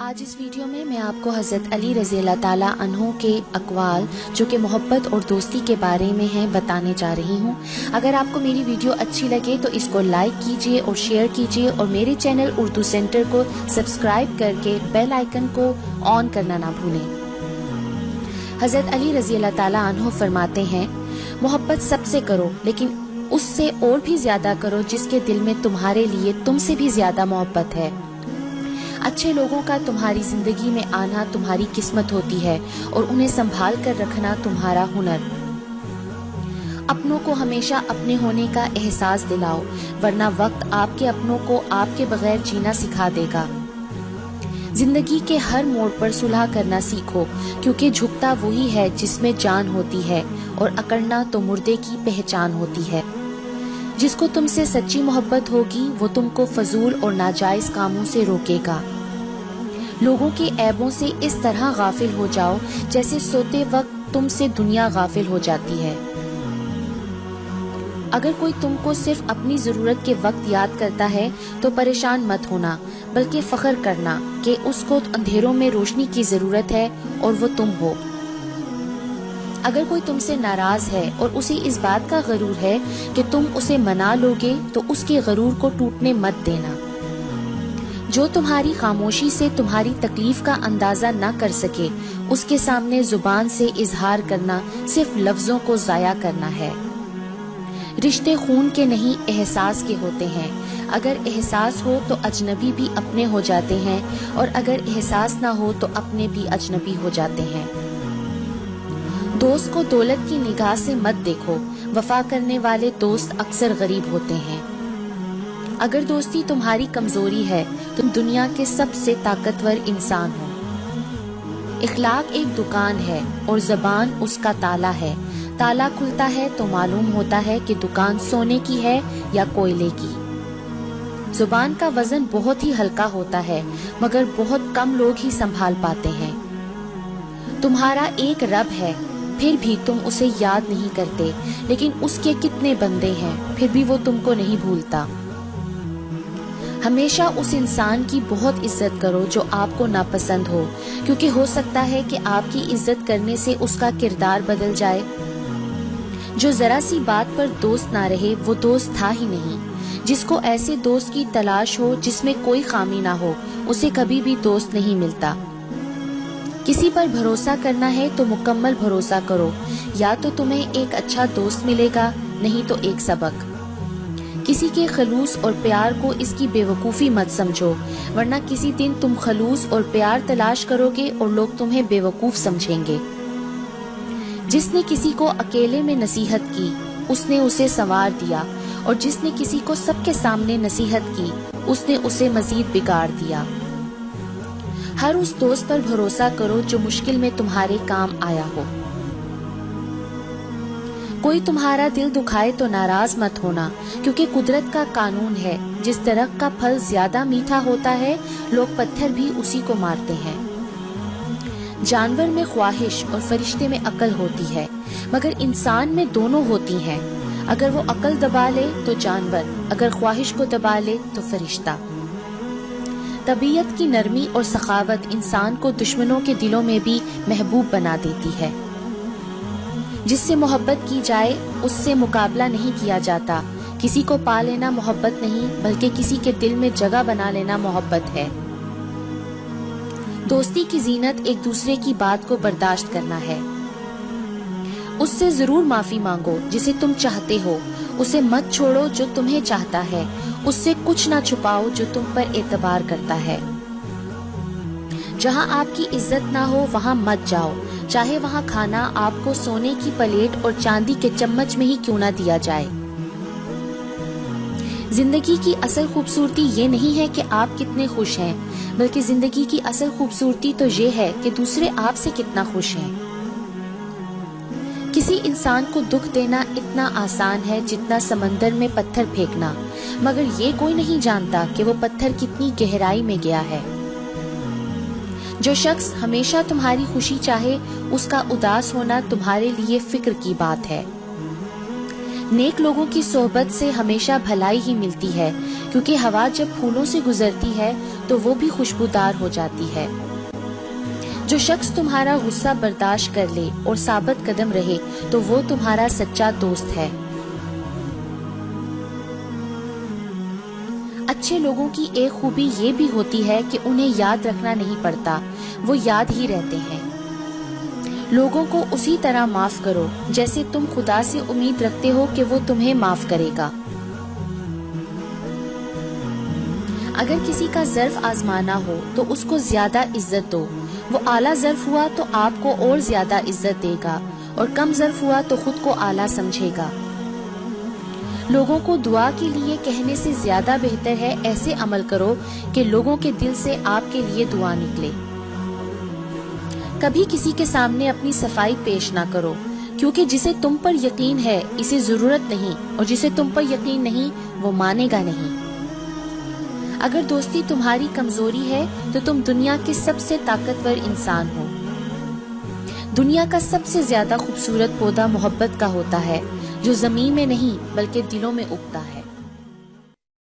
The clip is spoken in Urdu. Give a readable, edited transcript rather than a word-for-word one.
آج اس ویڈیو میں میں آپ کو حضرت علی رضی اللہ تعالیٰ عنہ کے اقوال جو کہ محبت اور دوستی کے بارے میں ہیں بتانے جا رہی ہوں۔ اگر آپ کو میری ویڈیو اچھی لگے تو اس کو لائک کیجئے اور شیئر کیجئے اور میرے چینل اردو سینٹر کو سبسکرائب کر کے بیل آئیکن کو آن کرنا نہ بھولیں۔ حضرت علی رضی اللہ تعالیٰ عنہ فرماتے ہیں، محبت سب سے کرو لیکن اس سے اور بھی زیادہ کرو جس کے دل میں تمہارے لیے تم سے بھی زیادہ محبت ہے۔ اچھے لوگوں کا تمہاری زندگی میں آنا تمہاری قسمت ہوتی ہے اور انہیں سنبھال کر رکھنا تمہارا ہنر۔ اپنوں کو ہمیشہ اپنے ہونے کا احساس دلاؤ، ورنہ وقت آپ کے اپنوں کو آپ کے بغیر جینا سکھا دے گا۔ زندگی کے ہر موڑ پر صلح کرنا سیکھو، کیونکہ جھکتا وہی ہے جس میں جان ہوتی ہے اور اکڑنا تو مردے کی پہچان ہوتی ہے۔ جس کو تم سے سچی محبت ہوگی وہ تم کو فضول اور ناجائز کاموں سے روکے گا۔ لوگوں کے عیبوں سے اس طرح غافل ہو جاؤ جیسے سوتے وقت تم سے دنیا غافل ہو جاتی ہے۔ اگر کوئی تم کو صرف اپنی ضرورت کے وقت یاد کرتا ہے تو پریشان مت ہونا، بلکہ فخر کرنا کہ اس کو اندھیروں میں روشنی کی ضرورت ہے اور وہ تم ہو۔ اگر کوئی تم سے ناراض ہے اور اسے اس بات کا غرور ہے کہ تم اسے منا لوگے تو اس کے غرور کو ٹوٹنے مت دینا۔ جو تمہاری خاموشی سے تمہاری تکلیف کا اندازہ نہ کر سکے اس کے سامنے زبان سے اظہار کرنا صرف لفظوں کو ضائع کرنا ہے۔ رشتے خون کے نہیں احساس کے ہوتے ہیں۔ اگر احساس ہو تو اجنبی بھی اپنے ہو جاتے ہیں اور اگر احساس نہ ہو تو اپنے بھی اجنبی ہو جاتے ہیں۔ دوست کو دولت کی نگاہ سے مت دیکھو، وفا کرنے والے دوست اکثر غریب ہوتے ہیں۔ اگر دوستی تمہاری کمزوری ہے تو دنیا کے سب سے طاقتور انسان ہو۔ اخلاق ایک دکان ہے اور زبان اس کا تالا ہے۔ تالا کھلتا ہے تو معلوم ہوتا ہے کہ دکان سونے کی ہے یا کوئلے کی۔ زبان کا وزن بہت ہی ہلکا ہوتا ہے مگر بہت کم لوگ ہی سنبھال پاتے ہیں۔ تمہارا ایک رب ہے پھر بھی تم اسے یاد نہیں کرتے، لیکن اس کے کتنے بندے ہیں پھر بھی وہ تم کو نہیں بھولتا۔ ہمیشہ اس انسان کی بہت عزت کرو جو آپ کو ناپسند ہو، کیونکہ ہو سکتا ہے کہ آپ کی عزت کرنے سے اس کا کردار بدل جائے۔ جو ذرا سی بات پر دوست نہ رہے وہ دوست تھا ہی نہیں۔ جس کو ایسے دوست کی تلاش ہو جس میں کوئی خامی نہ ہو اسے کبھی بھی دوست نہیں ملتا۔ کسی پر بھروسہ کرنا ہے تو مکمل بھروسہ کرو، یا تو تمہیں ایک اچھا دوست ملے گا نہیں تو ایک سبق۔ کسی کے خلوص اور پیار کو اس کی بے وقوفی مت سمجھو، ورنہ کسی دن تم خلوص اور پیار تلاش کرو گے اور لوگ تمہیں بے وقوف سمجھیں گے۔ جس نے کسی کو اکیلے میں نصیحت کی اس نے اسے سنوار دیا، اور جس نے کسی کو سب کے سامنے نصیحت کی اس نے اسے مزید بگاڑ دیا۔ ہر اس دوست پر بھروسہ کرو جو مشکل میں تمہارے کام آیا ہو۔ کوئی تمہارا دل دکھائے تو ناراض مت ہونا، کیونکہ قدرت کا قانون ہے، جس درخت کا پھل زیادہ میٹھا ہوتا ہے لوگ پتھر بھی اسی کو مارتے ہیں۔ جانور میں خواہش اور فرشتے میں عقل ہوتی ہے، مگر انسان میں دونوں ہوتی ہیں۔ اگر وہ عقل دبا لے تو جانور، اگر خواہش کو دبا لے تو فرشتہ۔ طبیعت کی نرمی اور سخاوت انسان کو دشمنوں کے دلوں میں بھی محبوب بنا دیتی ہے۔ جس سے محبت کی جائے اس سے مقابلہ نہیں کیا جاتا۔ کسی کو پا لینا محبت نہیں بلکہ کسی کے دل میں جگہ بنا لینا محبت ہے۔ دوستی کی زینت ایک دوسرے کی بات کو برداشت کرنا ہے۔ اس سے ضرور معافی مانگو جسے تم چاہتے ہو، اسے مت چھوڑو جو تمہیں چاہتا ہے، اس سے کچھ نہ چھپاؤ جو تم پر اعتبار کرتا ہے۔ جہاں آپ کی عزت نہ ہو وہاں مت جاؤ، چاہے وہاں کھانا آپ کو سونے کی پلیٹ اور چاندی کے چمچ میں ہی کیوں نہ دیا جائے۔ زندگی کی اصل خوبصورتی یہ نہیں ہے کہ آپ کتنے خوش ہیں، بلکہ زندگی کی اصل خوبصورتی تو یہ ہے کہ دوسرے آپ سے کتنا خوش ہیں۔ کسی انسان کو دکھ دینا اتنا آسان ہے جتنا سمندر میں پتھر پھینکنا، مگر یہ کوئی نہیں جانتا کہ وہ پتھر کتنی گہرائی میں گیا ہے۔ جو شخص ہمیشہ تمہاری خوشی چاہے اس کا اداس ہونا تمہارے لیے فکر کی بات ہے۔ نیک لوگوں کی صحبت سے ہمیشہ بھلائی ہی ملتی ہے، کیونکہ ہوا جب پھولوں سے گزرتی ہے تو وہ بھی خوشبودار ہو جاتی ہے۔ جو شخص تمہارا غصہ برداشت کر لے اور ثابت قدم رہے تو وہ تمہارا سچا دوست ہے۔ اچھے لوگوں کی ایک خوبی یہ بھی ہوتی ہے کہ انہیں یاد رکھنا نہیں پڑتا، وہ یاد ہی رہتے ہیں۔ لوگوں کو اسی طرح معاف کرو جیسے تم خدا سے امید رکھتے ہو کہ وہ تمہیں معاف کرے گا۔ اگر کسی کا ظرف آزمانا ہو تو اس کو زیادہ عزت دو، وہ اعلیٰ ظرف ہوا تو آپ کو اور زیادہ عزت دے گا، اور کم ظرف ہوا تو خود کو اعلیٰ سمجھے گا۔ لوگوں کو دعا کے لیے کہنے سے زیادہ بہتر ہے ایسے عمل کرو کہ لوگوں کے دل سے آپ کے لیے دعا نکلے۔ کبھی کسی کے سامنے اپنی صفائی پیش نہ کرو، کیونکہ جسے تم پر یقین ہے اسے ضرورت نہیں، اور جسے تم پر یقین نہیں وہ مانے گا نہیں۔ اگر دوستی تمہاری کمزوری ہے تو تم دنیا کے سب سے طاقتور انسان ہو۔ دنیا کا سب سے زیادہ خوبصورت پودا محبت کا ہوتا ہے، جو زمین میں نہیں بلکہ دلوں میں اگتا ہے۔